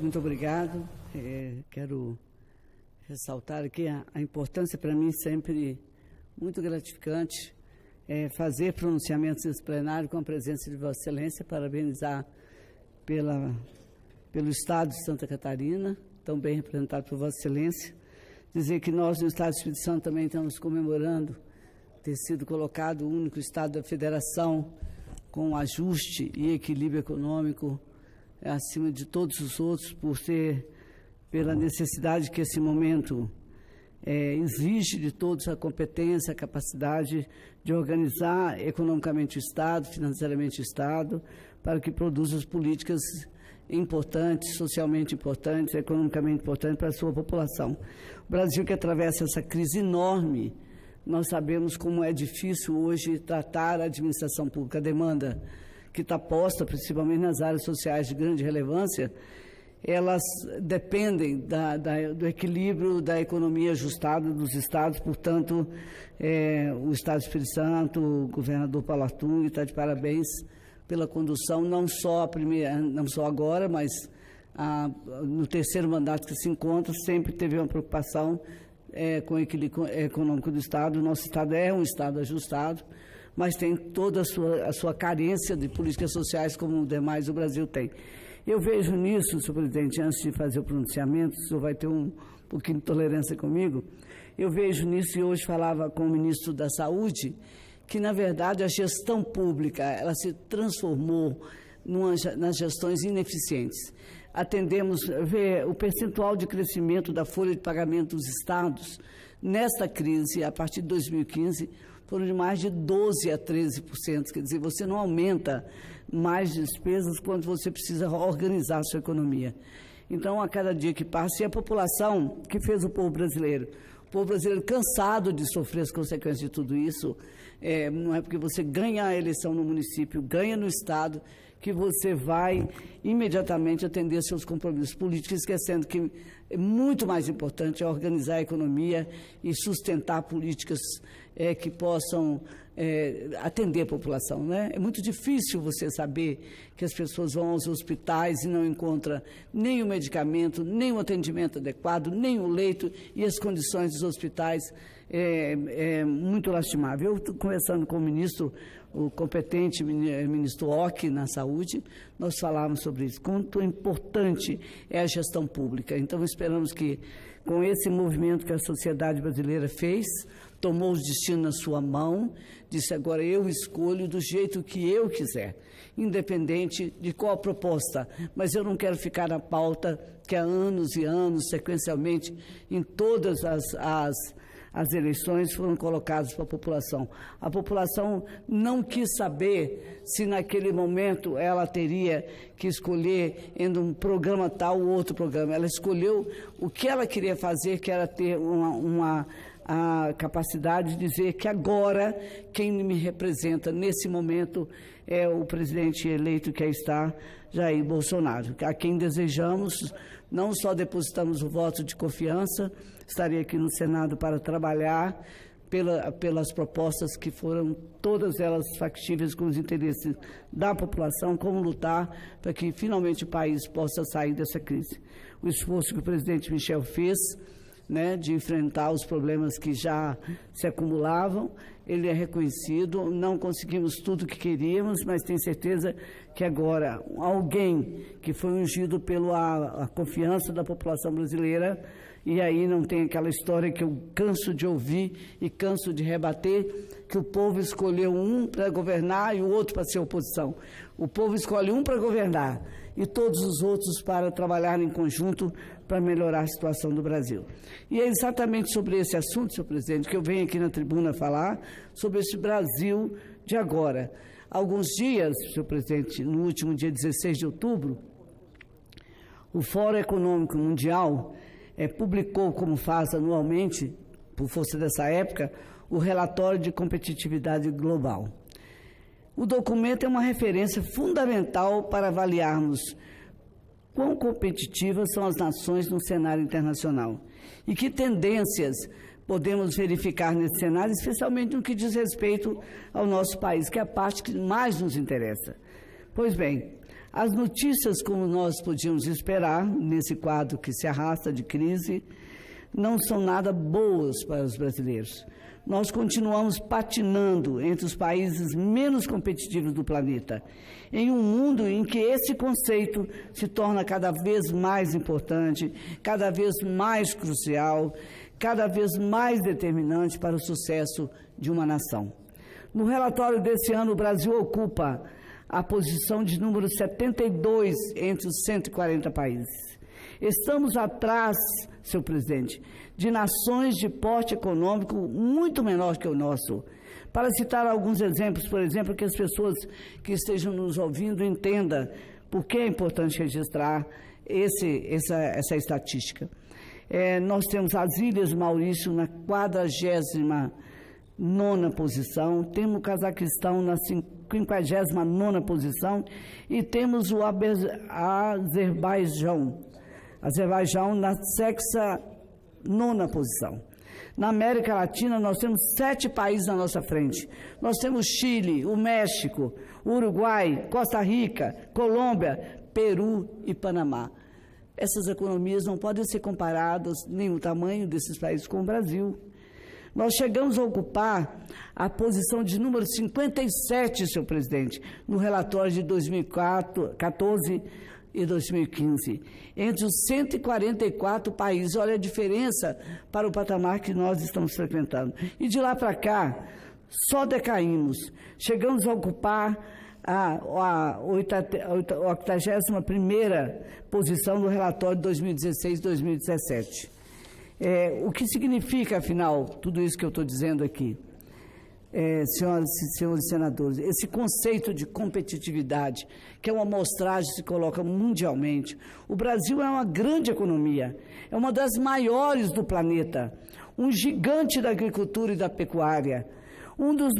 Muito obrigado. Quero ressaltar aqui a importância para mim sempre muito gratificante fazer pronunciamentos nesse plenário com a presença de Vossa Excelência, parabenizar pelo Estado de Santa Catarina, tão bem representado por Vossa Excelência, dizer que nós no Estado do Espírito Santo também estamos comemorando ter sido colocado o único Estado da Federação com ajuste e equilíbrio econômico acima de todos os outros, pela necessidade que esse momento exige de todos a competência, a capacidade de organizar economicamente o Estado, financeiramente o Estado, para que produza as políticas importantes, socialmente importantes, economicamente importantes para a sua população. O Brasil que atravessa essa crise enorme, nós sabemos como é difícil hoje tratar a administração pública, a demanda que está posta, principalmente nas áreas sociais de grande relevância, elas dependem do equilíbrio da economia ajustada dos estados. Portanto, o Estado do Espírito Santo, o governador Paulo Artung está de parabéns pela condução, não só agora, mas no terceiro mandato que se encontra, sempre teve uma preocupação com o equilíbrio econômico do Estado. O nosso Estado é um Estado ajustado, mas tem toda a sua carência de políticas sociais, como o demais o Brasil tem. Eu vejo nisso, senhor presidente, antes de fazer o pronunciamento, o senhor vai ter um pouquinho de tolerância comigo, eu vejo nisso, e hoje falava com o ministro da Saúde, que, na verdade, a gestão pública ela se transformou nas gestões ineficientes. Atendemos, ver o percentual de crescimento da folha de pagamento dos estados, nesta crise, a partir de 2015, foram de mais de 12% a 13%. Quer dizer, você não aumenta mais despesas quando você precisa organizar a sua economia. Então, a cada dia que passa, e a população que fez o povo brasileiro cansado de sofrer as consequências de tudo isso, não é porque você ganha a eleição no município, ganha no Estado, que você vai imediatamente atender seus compromissos políticos, esquecendo que é muito mais importante organizar a economia e sustentar políticas que possam atender a população, né? É muito difícil você saber que as pessoas vão aos hospitais e não encontram nem o medicamento, nem o atendimento adequado, nem o leito, e as condições dos hospitais é muito lastimável. Eu estou conversando com o ministro, o competente ministro Ock, na saúde, nós falávamos sobre isso, quanto importante é a gestão pública. Então, esperamos que, com esse movimento que a sociedade brasileira fez, tomou o destino na sua mão, disse agora eu escolho do jeito que eu quiser, independente de qual a proposta, mas eu não quero ficar na pauta que há anos e anos, sequencialmente, em todas as eleições foram colocadas para a população. A população não quis saber se naquele momento ela teria que escolher entre um programa tal ou outro programa. Ela escolheu o que ela queria fazer, que era ter a capacidade de dizer que agora quem me representa nesse momento é o presidente eleito que aí está, Jair Bolsonaro, a quem desejamos, não só depositamos o voto de confiança, estarei aqui no Senado para trabalhar pelas propostas que foram todas elas factíveis com os interesses da população, como lutar para que finalmente o país possa sair dessa crise. O esforço que o presidente Michel fez, de enfrentar os problemas que já se acumulavam, ele é reconhecido, não conseguimos tudo o que queríamos, mas tenho certeza que agora alguém que foi ungido pela confiança da população brasileira, e aí não tem aquela história que eu canso de ouvir e canso de rebater, que o povo escolheu um para governar e o outro para ser oposição. O povo escolhe um para governar e todos os outros para trabalhar em conjunto para melhorar a situação do Brasil. E é exatamente sobre esse assunto, senhor presidente, que eu venho aqui na tribuna falar, sobre esse Brasil de agora. Há alguns dias, senhor presidente, no último dia 16 de outubro, o Fórum Econômico Mundial publicou, como faz anualmente, por força dessa época, o relatório de competitividade global. O documento é uma referência fundamental para avaliarmos quão competitivas são as nações no cenário internacional e que tendências podemos verificar nesse cenário, especialmente no que diz respeito ao nosso país, que é a parte que mais nos interessa. Pois bem, As notícias, como nós podíamos esperar, nesse quadro que se arrasta de crise, não são nada boas para os brasileiros. Nós continuamos patinando entre os países menos competitivos do planeta, em um mundo em que esse conceito se torna cada vez mais importante, cada vez mais crucial, cada vez mais determinante para o sucesso de uma nação. No relatório desse ano, o Brasil ocupa a posição de número 72 entre os 140 países. Estamos atrás, senhor presidente, de nações de porte econômico muito menor que o nosso. Para citar alguns exemplos, por exemplo, que as pessoas que estejam nos ouvindo entendam por que é importante registrar essa estatística. Nós temos as Ilhas Maurício na 49ª posição, temos o Cazaquistão na 59ª posição e temos o Azerbaijão na 69ª posição. Na América Latina, nós temos 7 países na nossa frente. Nós temos Chile, o México, o Uruguai, Costa Rica, Colômbia, Peru e Panamá. Essas economias não podem ser comparadas, nem o tamanho desses países com o Brasil. Nós chegamos a ocupar a posição de número 57, senhor presidente, no relatório de 2014 e 2015, entre os 144 países. Olha a diferença para o patamar que nós estamos frequentando. E de lá para cá, só decaímos. Chegamos a ocupar a 81ª posição no relatório de 2016-2017. O que significa, afinal, tudo isso que eu estou dizendo aqui? Senhoras e senhores senadores, esse conceito de competitividade, que é uma amostragem que se coloca mundialmente. O Brasil é uma grande economia, é uma das maiores do planeta, um gigante da agricultura e da pecuária, um dos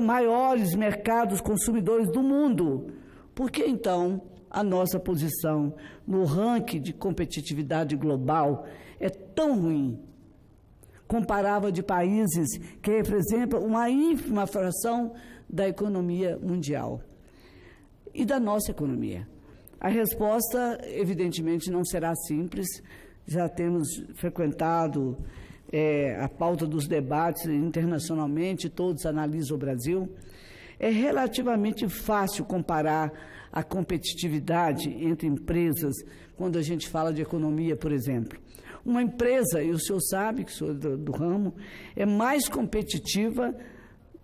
maiores mercados consumidores do mundo. Por que, então, a nossa posição no ranking de competitividade global é tão ruim? Comparava de países que representam uma ínfima fração da economia mundial e da nossa economia. A resposta, evidentemente, não será simples. Já temos frequentado a pauta dos debates internacionalmente, todos analisam o Brasil. É relativamente fácil comparar a competitividade entre empresas quando a gente fala de economia, por exemplo. Uma empresa, e o senhor sabe, que sou do ramo, é mais competitiva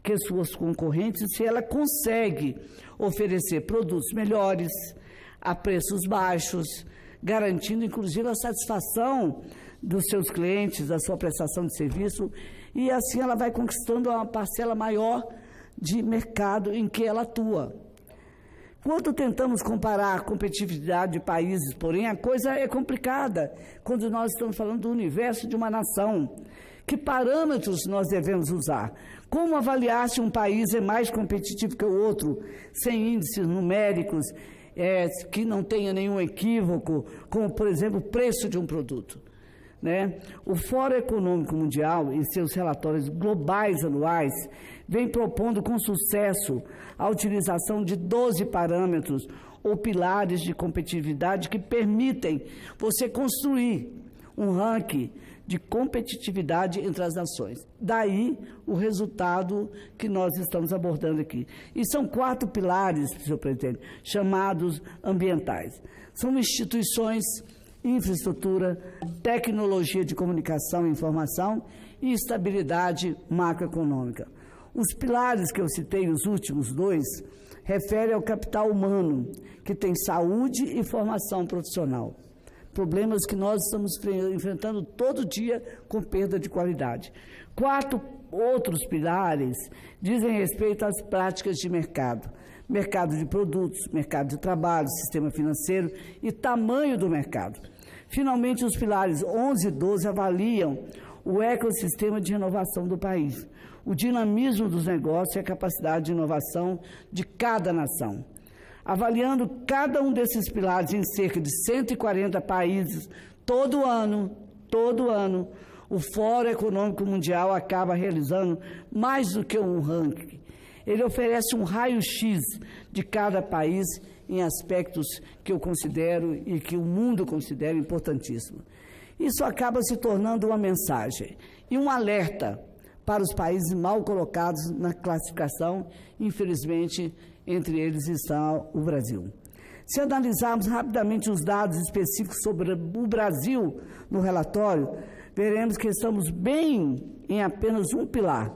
que suas concorrentes se ela consegue oferecer produtos melhores, a preços baixos, garantindo, inclusive, a satisfação dos seus clientes, da sua prestação de serviço, e assim ela vai conquistando uma parcela maior de mercado em que ela atua. Quando tentamos comparar a competitividade de países, porém, a coisa é complicada. Quando nós estamos falando do universo de uma nação, que parâmetros nós devemos usar? Como avaliar se um país é mais competitivo que o outro, sem índices numéricos, que não tenha nenhum equívoco, como, por exemplo, o preço de um produto? O Fórum Econômico Mundial, em seus relatórios globais anuais, vem propondo com sucesso a utilização de 12 parâmetros ou pilares de competitividade que permitem você construir um ranking de competitividade entre as nações. Daí o resultado que nós estamos abordando aqui. E são 4 pilares, senhor presidente, chamados ambientais. São instituições, infraestrutura, tecnologia de comunicação e informação e estabilidade macroeconômica. Os pilares que eu citei, os últimos 2, referem ao capital humano, que tem saúde e formação profissional. Problemas que nós estamos enfrentando todo dia com perda de qualidade. 4 outros pilares dizem respeito às práticas de mercado. Mercado de produtos, mercado de trabalho, sistema financeiro e tamanho do mercado. Finalmente, os pilares 11 e 12 avaliam o ecossistema de inovação do país, o dinamismo dos negócios e a capacidade de inovação de cada nação. Avaliando cada um desses pilares em cerca de 140 países, todo ano, o Fórum Econômico Mundial acaba realizando mais do que um ranking. Ele oferece um raio-x de cada país em aspectos que eu considero e que o mundo considera importantíssimos. Isso acaba se tornando uma mensagem e um alerta para os países mal colocados na classificação, infelizmente, entre eles está o Brasil. Se analisarmos rapidamente os dados específicos sobre o Brasil no relatório, veremos que estamos bem em apenas um pilar,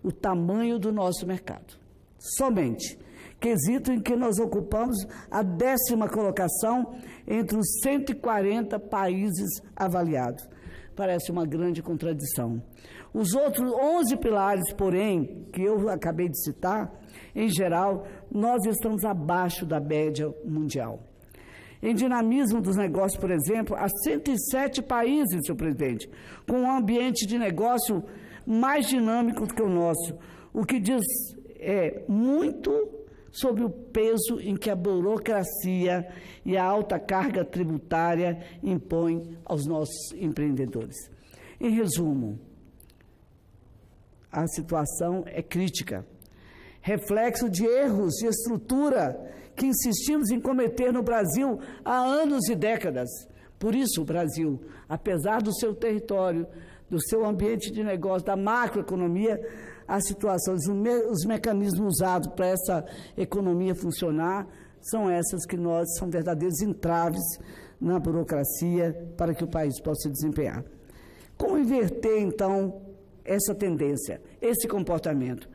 o tamanho do nosso mercado. Somente, quesito em que nós ocupamos a 10ª colocação entre os 140 países avaliados. Parece uma grande contradição. Os outros 11 pilares, porém, que eu acabei de citar, em geral, nós estamos abaixo da média mundial. Em dinamismo dos negócios, por exemplo, há 107 países, senhor presidente, com um ambiente de negócio mais dinâmico do que o nosso, o que diz muito sobre o peso em que a burocracia e a alta carga tributária impõem aos nossos empreendedores. Em resumo, a situação é crítica, reflexo de erros de estrutura que insistimos em cometer no Brasil há anos e décadas. Por isso, o Brasil, apesar do seu território, do seu ambiente de negócio, da macroeconomia, as situações, os mecanismos usados para essa economia funcionar são essas que são verdadeiros entraves na burocracia para que o país possa se desempenhar. Como inverter, então, essa tendência, esse comportamento?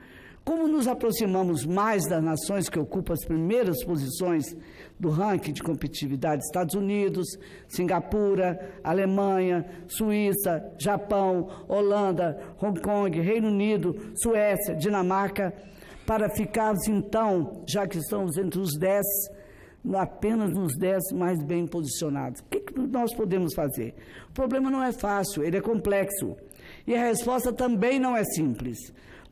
Como nos aproximamos mais das nações que ocupam as primeiras posições do ranking de competitividade? Estados Unidos, Singapura, Alemanha, Suíça, Japão, Holanda, Hong Kong, Reino Unido, Suécia, Dinamarca, para ficarmos então, já que estamos entre os 10, apenas nos 10 mais bem posicionados. O que nós podemos fazer? O problema não é fácil, ele é complexo. E a resposta também não é simples.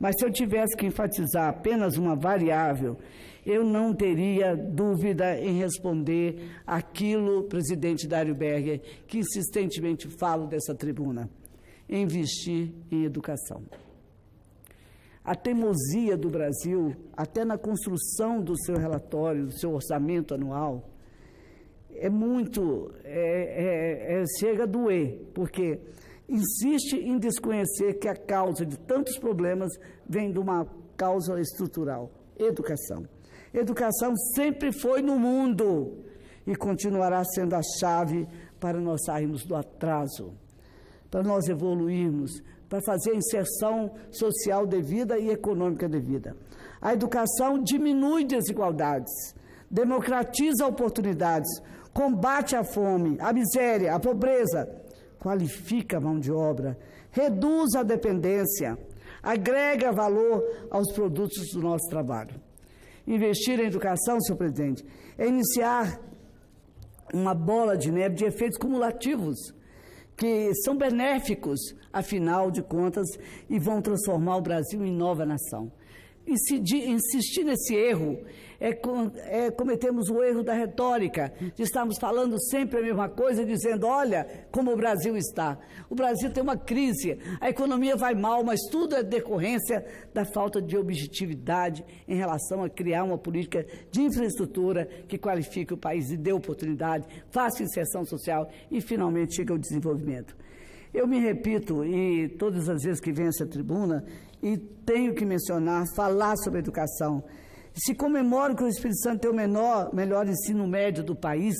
Mas se eu tivesse que enfatizar apenas uma variável, eu não teria dúvida em responder aquilo, presidente Dário Berger, que insistentemente falo dessa tribuna: investir em educação. A teimosia do Brasil, até na construção do seu relatório, do seu orçamento anual, chega a doer, porque insiste em desconhecer que a causa de tantos problemas vem de uma causa estrutural: educação. Educação sempre foi no mundo e continuará sendo a chave para nós sairmos do atraso, para nós evoluirmos, para fazer a inserção social devida e econômica devida. A educação diminui desigualdades, democratiza oportunidades, combate a fome, a miséria, a pobreza, qualifica a mão de obra, reduz a dependência, agrega valor aos produtos do nosso trabalho. Investir em educação, senhor presidente, é iniciar uma bola de neve de efeitos cumulativos, que são benéficos, afinal de contas, e vão transformar o Brasil em nova nação. Insistir nesse erro cometemos o erro da retórica, de estarmos falando sempre a mesma coisa, dizendo: olha como o Brasil está. O Brasil tem uma crise, a economia vai mal, mas tudo é decorrência da falta de objetividade em relação a criar uma política de infraestrutura que qualifique o país e dê oportunidade, faça inserção social e finalmente chegue ao desenvolvimento. Eu me repito, e todas as vezes que venho a essa tribuna, e tenho que mencionar, falar sobre educação. Se comemoro que o Espírito Santo tem o melhor ensino médio do país,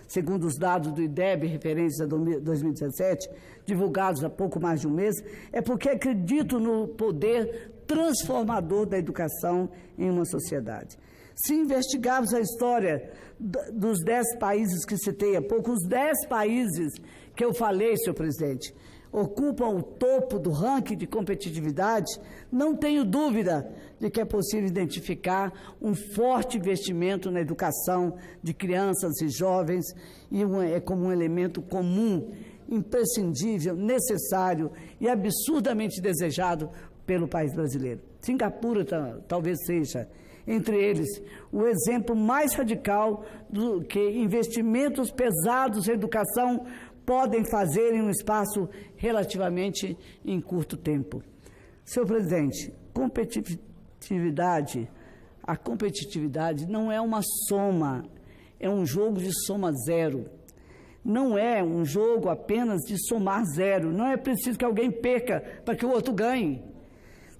segundo os dados do IDEB, referentes a 2017, divulgados há pouco mais de um mês, é porque acredito no poder transformador da educação em uma sociedade. Se investigarmos a história dos 10 países que citei há pouco, os 10 países que eu falei, senhor presidente, ocupam o topo do ranking de competitividade, não tenho dúvida de que é possível identificar um forte investimento na educação de crianças e jovens e como um elemento comum, imprescindível, necessário e absurdamente desejado pelo país brasileiro. Singapura talvez seja, entre eles, o exemplo mais radical do que investimentos pesados em educação podem fazer em um espaço relativamente em curto tempo. Senhor presidente, competitividade A competitividade não é uma soma, é um jogo de soma zero. Não é um jogo apenas de somar zero. Não é preciso que alguém perca para que o outro ganhe.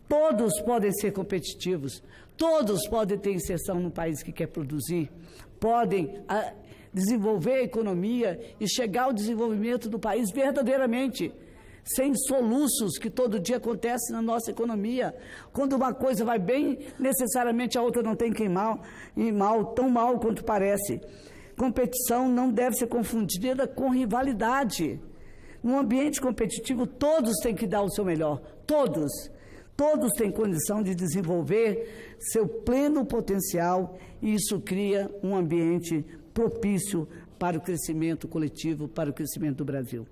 Todos podem ser competitivos, todos podem ter inserção no país que quer produzir, podem desenvolver a economia e chegar ao desenvolvimento do país verdadeiramente, sem soluços que todo dia acontecem na nossa economia. Quando uma coisa vai bem, necessariamente a outra não tem que ir mal, tão mal quanto parece. Competição não deve ser confundida com rivalidade. Num ambiente competitivo, todos têm que dar o seu melhor, todos. Todos têm condição de desenvolver seu pleno potencial e isso cria um ambiente propício para o crescimento coletivo, para o crescimento do Brasil.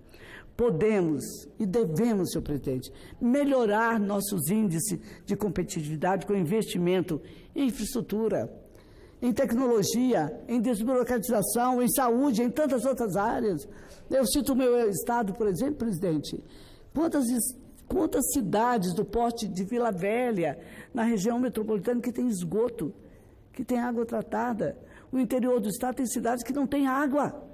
Podemos e devemos, senhor presidente, melhorar nossos índices de competitividade com investimento em infraestrutura, em tecnologia, em desburocratização, em saúde, em tantas outras áreas. Eu cito o meu estado, por exemplo, presidente. Quantas cidades do porte de Vila Velha, na região metropolitana, que tem esgoto, que tem água tratada. O interior do estado tem cidades que não têm água.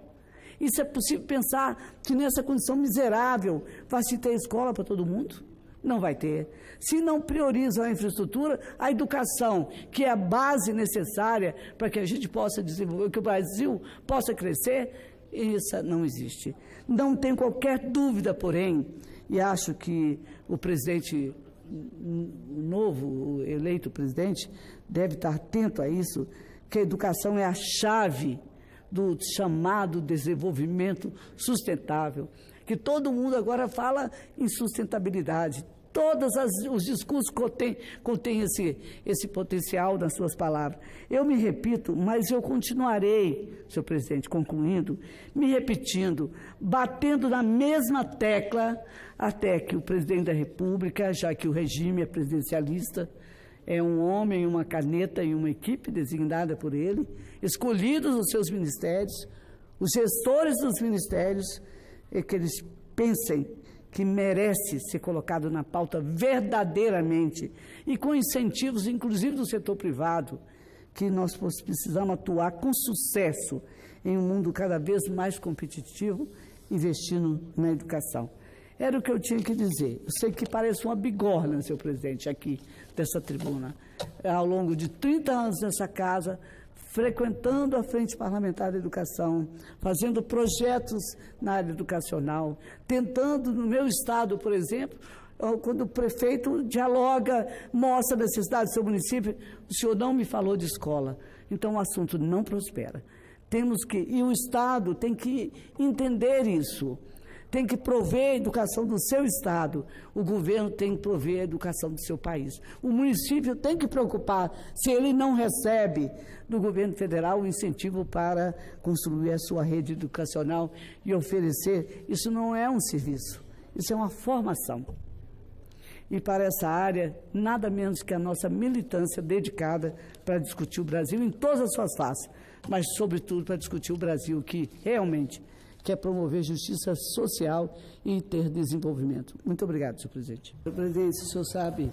Isso é possível pensar que nessa condição miserável vai se ter escola para todo mundo? Não vai ter. Se não priorizam a infraestrutura, a educação, que é a base necessária para que a gente possa desenvolver, que o Brasil possa crescer, isso não existe. Não tem qualquer dúvida, porém, e acho que o presidente, o novo eleito presidente, deve estar atento a isso, que a educação é a chave do chamado desenvolvimento sustentável, que todo mundo agora fala em sustentabilidade. Todos os discursos contêm esse potencial nas suas palavras. Eu me repito, mas eu continuarei, senhor presidente, concluindo, me repetindo, batendo na mesma tecla, até que o presidente da República, já que o regime é presidencialista, é um homem, uma caneta e uma equipe designada por ele, escolhidos os seus ministérios, os gestores dos ministérios, é que eles pensem que merece ser colocado na pauta verdadeiramente e com incentivos, inclusive do setor privado, que nós precisamos atuar com sucesso em um mundo cada vez mais competitivo, investindo na educação. Era o que eu tinha que dizer. Eu sei que parece uma bigorna, senhor presidente, aqui dessa tribuna. Ao longo de 30 anos nessa casa, frequentando a Frente Parlamentar da Educação, fazendo projetos na área educacional, tentando, no meu estado, por exemplo, quando o prefeito dialoga, mostra a necessidade do seu município, o senhor não me falou de escola. Então, o assunto não prospera. E o Estado tem que entender isso. Tem que prover a educação do seu estado, o governo tem que prover a educação do seu país. O município tem que preocupar se ele não recebe do governo federal o incentivo para construir a sua rede educacional e oferecer. Isso não é um serviço, isso é uma formação. E para essa área, nada menos que a nossa militância dedicada para discutir o Brasil em todas as suas faces, mas, sobretudo, para discutir o Brasil que realmente quer promover justiça social e interdesenvolvimento. Muito obrigado, senhor presidente. Senhor presidente, o senhor sabe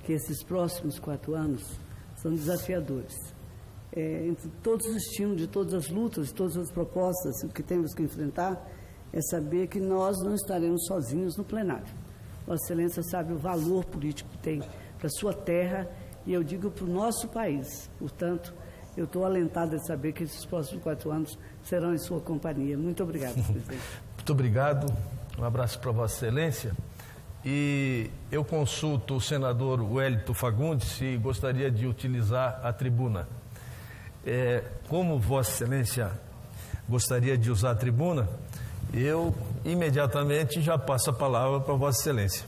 que esses próximos 4 anos são desafiadores. Entre todos os estímulos, de todas as lutas, de todas as propostas, o que temos que enfrentar é saber que nós não estaremos sozinhos no plenário. Vossa Excelência sabe o valor político que tem para a sua terra e eu digo para o nosso país. Portanto, eu estou alentado de saber que esses próximos 4 anos serão em sua companhia. Muito obrigado, presidente. Muito obrigado. Um abraço para Vossa Excelência. E eu consulto o senador Wellington Fagundes se gostaria de utilizar a tribuna. Como Vossa Excelência gostaria de usar a tribuna, eu imediatamente já passo a palavra para Vossa Excelência.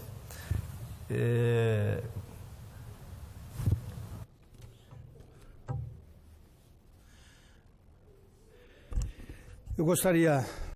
Eu gostaria